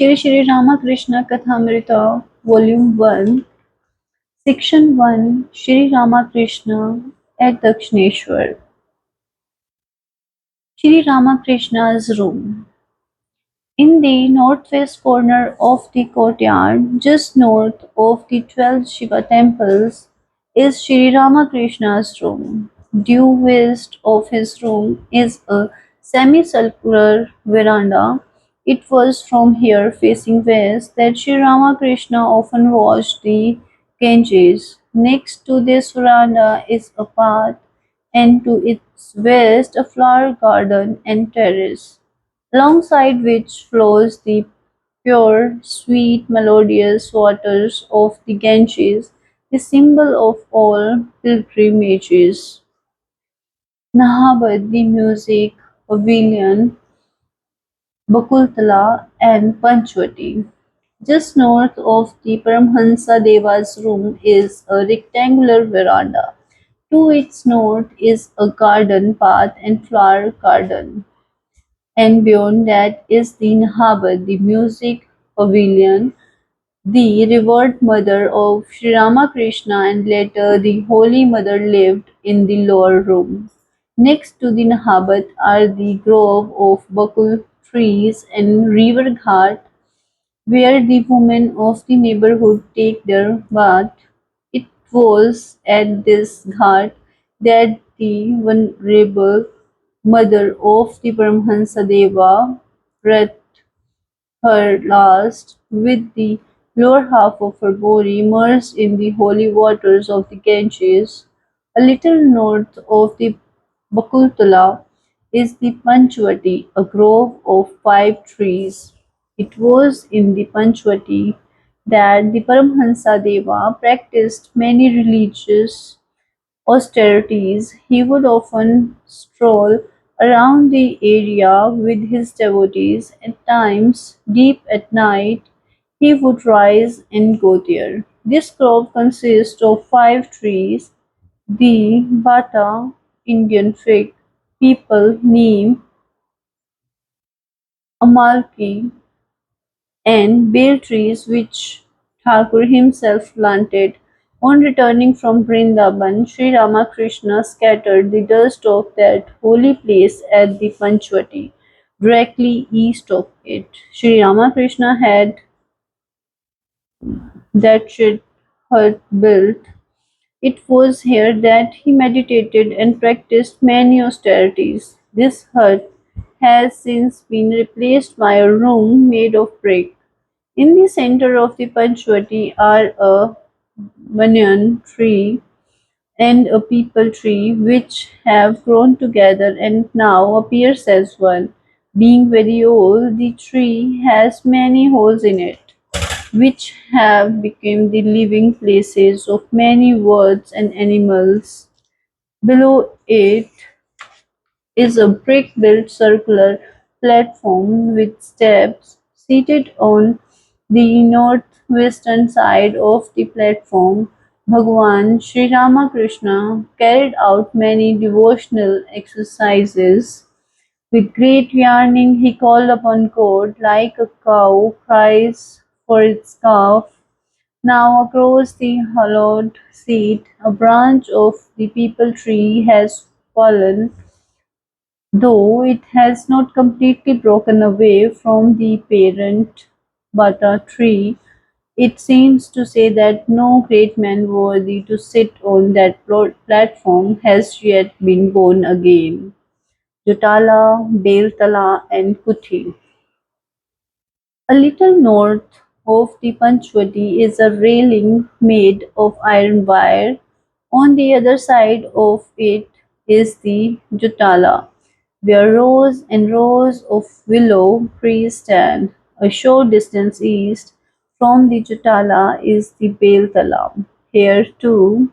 Shri Ramakrishna Kathamrita, Volume 1, Section 1, Shri Ramakrishna at Dakshineswar. Shri Ramakrishna's room. In the northwest corner of the courtyard, just north of the 12 Shiva temples, is Shri Ramakrishna's room. Due west of his room is a semicircular veranda. It was from here, facing west, that Shri Ramakrishna often watched the Ganges. Next to this veranda is a path, and to its west a flower garden and terrace, alongside which flows the pure, sweet, melodious waters of the Ganges, the symbol of all pilgrimages. Nahabad, the music pavilion, Bakultala, and Panchvati. Just north of the Paramhansa Deva's room is a rectangular veranda. To its north is a garden path and flower garden, and beyond that is the Nahabad, the music pavilion, the revered mother of Sri Ramakrishna and later the Holy Mother lived in the lower room. Next to the Nahabad are the grove of bakul trees and river ghat where the women of the neighborhood take their bath. It was at this ghat that the venerable mother of the Paramhansa Deva breathed her last, with the lower half of her body immersed in the holy waters of the Ganges. A little north of the Bakultala is the Panchvati, a grove of 5 trees. It was in the Panchvati that the Paramhansa Deva practiced many religious austerities. He would often stroll around the area with his devotees. At times, deep at night, he would rise and go there. This grove consists of 5 trees: the Bata, Indian fig, people, neem, amalki, and bale trees which Thakur himself planted. On returning from Vrindavan, Sri Ramakrishna scattered the dust of that holy place at the Panchvati, directly east of it. Sri Ramakrishna had that shed hut built. It was here that he meditated and practiced many austerities. This hut has since been replaced by a room made of brick. In the center of the Panchvati are a banyan tree and a peepal tree which have grown together and now appears as one. Being very old, the tree has many holes in it, which have become the living places of many birds and animals. Below it is a brick-built circular platform with steps. Seated on the northwestern side of the platform, Bhagwan Sri Ramakrishna carried out many devotional exercises. With great yearning he called upon God, like a cow cries for its calf. Now across the hallowed seat a branch of the peepal tree has fallen. Though it has not completely broken away from the parent Bata tree, it seems to say that no great man worthy to sit on that platform has yet been born again. Jotala, Beltala, and Kuthi. A little north of the Panchvati is a railing made of iron wire. On the other side of it is the Jotala, where rows and rows of willow trees stand. A short distance east from the Jotala is the Beltala. Here too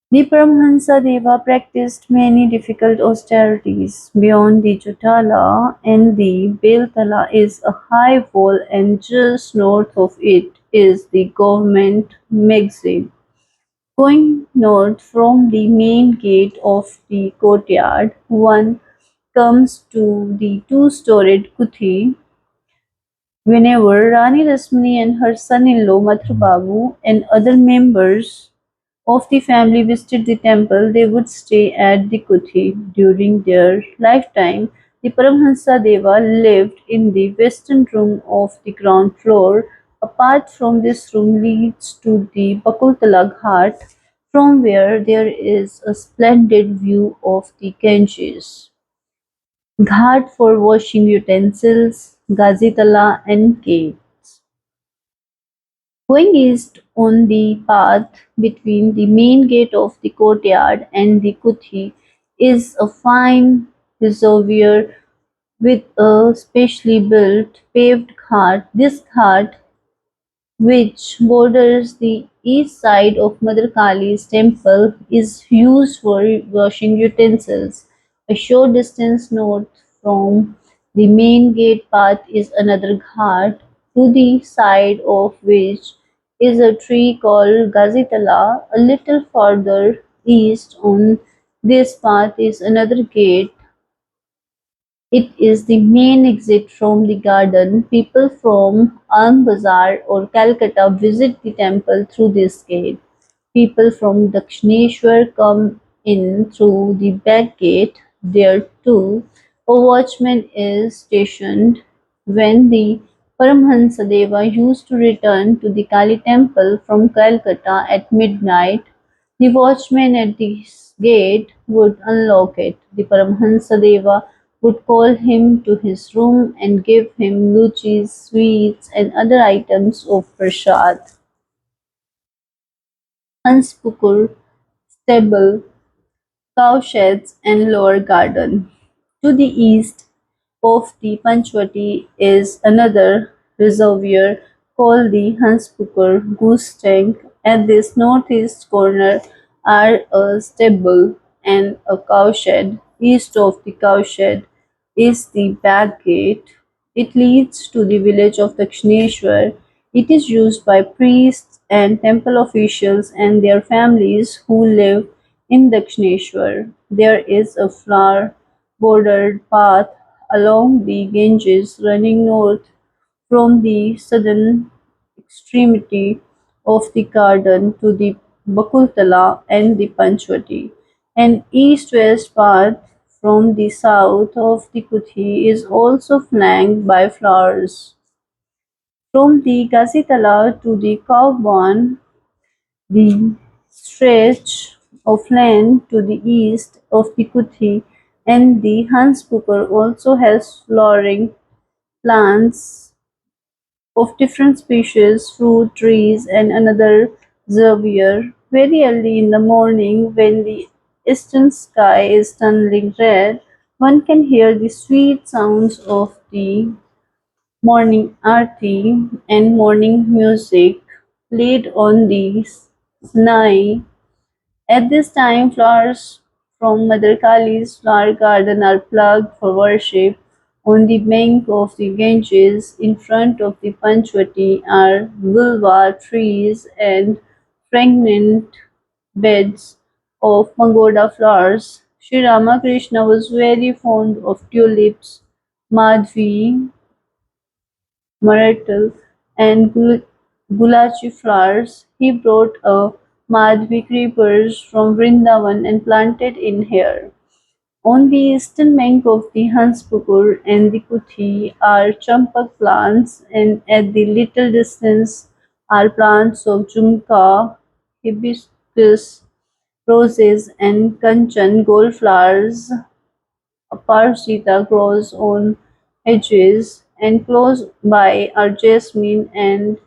the Paramhansa Deva practiced many difficult austerities. Beyond the Jotala and the Beltala is a high wall, and just north of it is the government magazine. Going north from the main gate of the courtyard, one comes to the two-storied Kuthi. Whenever Rani Rasmani and her son-in-law Mathur Babu and other members of the family visited the temple, they would stay at the Kuthi. During their lifetime, the Paramhansa Deva lived in the western room of the ground floor. A path from this room leads to the Bakultala Ghat, from where there is a splendid view of the Ganges. Ghat for washing utensils, Gazitala and Cave. Going east on the path between the main gate of the courtyard and the Kuthi is a fine reservoir with a specially built paved ghat. This ghat, which borders the east side of Mother Kali's temple, is used for washing utensils. A short distance north from the main gate path is another ghat, to the side of which is a tree called Gazitala. A little farther east on this path is another gate. It is the main exit from the garden. People from Anand-Bazar or Calcutta visit the temple through this gate. People from Dakshineswar come in through the back gate. There too, a watchman is stationed. When the Paramhansa Deva used to return to the Kali temple from Calcutta at midnight, the watchman at the gate would unlock it. The Paramhansa-deva would call him to his room and give him luchis, sweets, and other items of prasad. Hanspukur, stable, cowsheds, and lower garden. To the east of the Panchvati is another reservoir called the Hanspukur Goose Tank. At this northeast corner are a stable and a cowshed. East of the cowshed is the back gate. It leads to the village of Dakshineshwar. It is used by priests and temple officials and their families who live in Dakshineshwar. There is a flower bordered path along the Ganges running north from the southern extremity of the garden to the Bakultala and the Panchvati. An east-west path from the south of the Kuthi is also flanked by flowers. From the Gazitala to the Kaufman, the stretch of land to the east of the Kuthi and the Hanspukur also has flowering plants of different species, fruit trees, and another xavier. Very early in the morning, when the eastern sky is turning red, one can hear the sweet sounds of the morning aarti and morning music played on the Snai. At this time, flowers from Mother Kali's flower garden are plucked for worship. On the bank of the Ganges, in front of the Panchvati, are vulva trees and fragrant beds of pagoda flowers. Sri Ramakrishna was very fond of tulips, madhvi, myrtle, and gulachi flowers. He brought a madhvi creepers from Vrindavan and planted in here. On the eastern bank of the Hanspukur and the Kuthi are champak plants, and at the little distance are plants of jhumka, hibiscus, roses, and kanchan gold flowers. Aparajita grows on hedges, and close by are jasmine and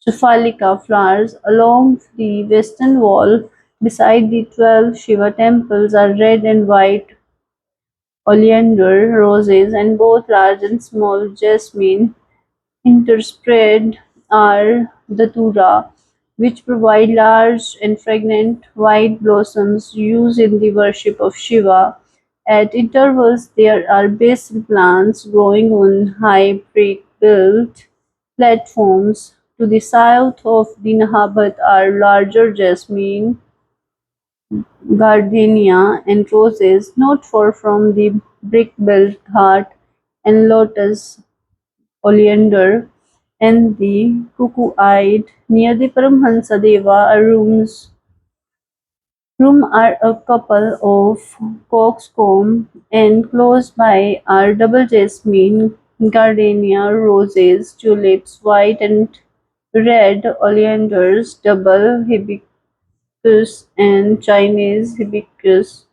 Shafalika flowers. Along the western wall, beside the 12 Shiva temples, are red and white oleander roses and both large and small jasmine. Interspread are datura, which provide large and fragrant white blossoms used in the worship of Shiva. At intervals, there are basil plants growing on high brick-built platforms. To the south of the Nahabat are larger jasmine, gardenia, and roses. Not far from the brick-built ghat and lotus oleander, and the cuckoo-eyed. Near the Paramhansa Deva room are a couple of coxcomb, and close by are double jasmine, gardenia, roses, tulips, white and red oleanders, double hibiscus, and Chinese hibiscus.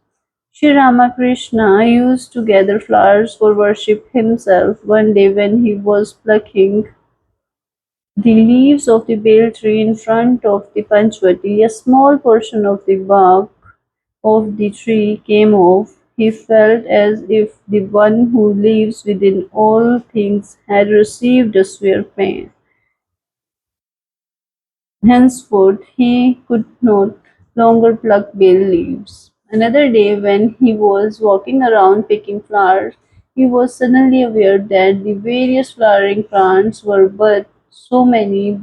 Sri Ramakrishna used to gather flowers for worship himself. One day, when he was plucking the leaves of the bale tree in front of the Panchvati, a small portion of the bark of the tree came off. He felt as if the one who lives within all things had received a severe pain. Henceforth he could not longer pluck bay leaves. Another day, when he was walking around picking flowers, he was suddenly aware that the various flowering plants were but so many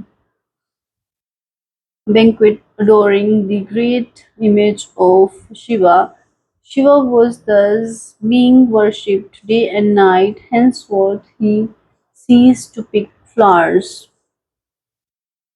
banquet adoring the great image of Shiva. Shiva was thus being worshipped day and night. Henceforth he ceased to pick flowers.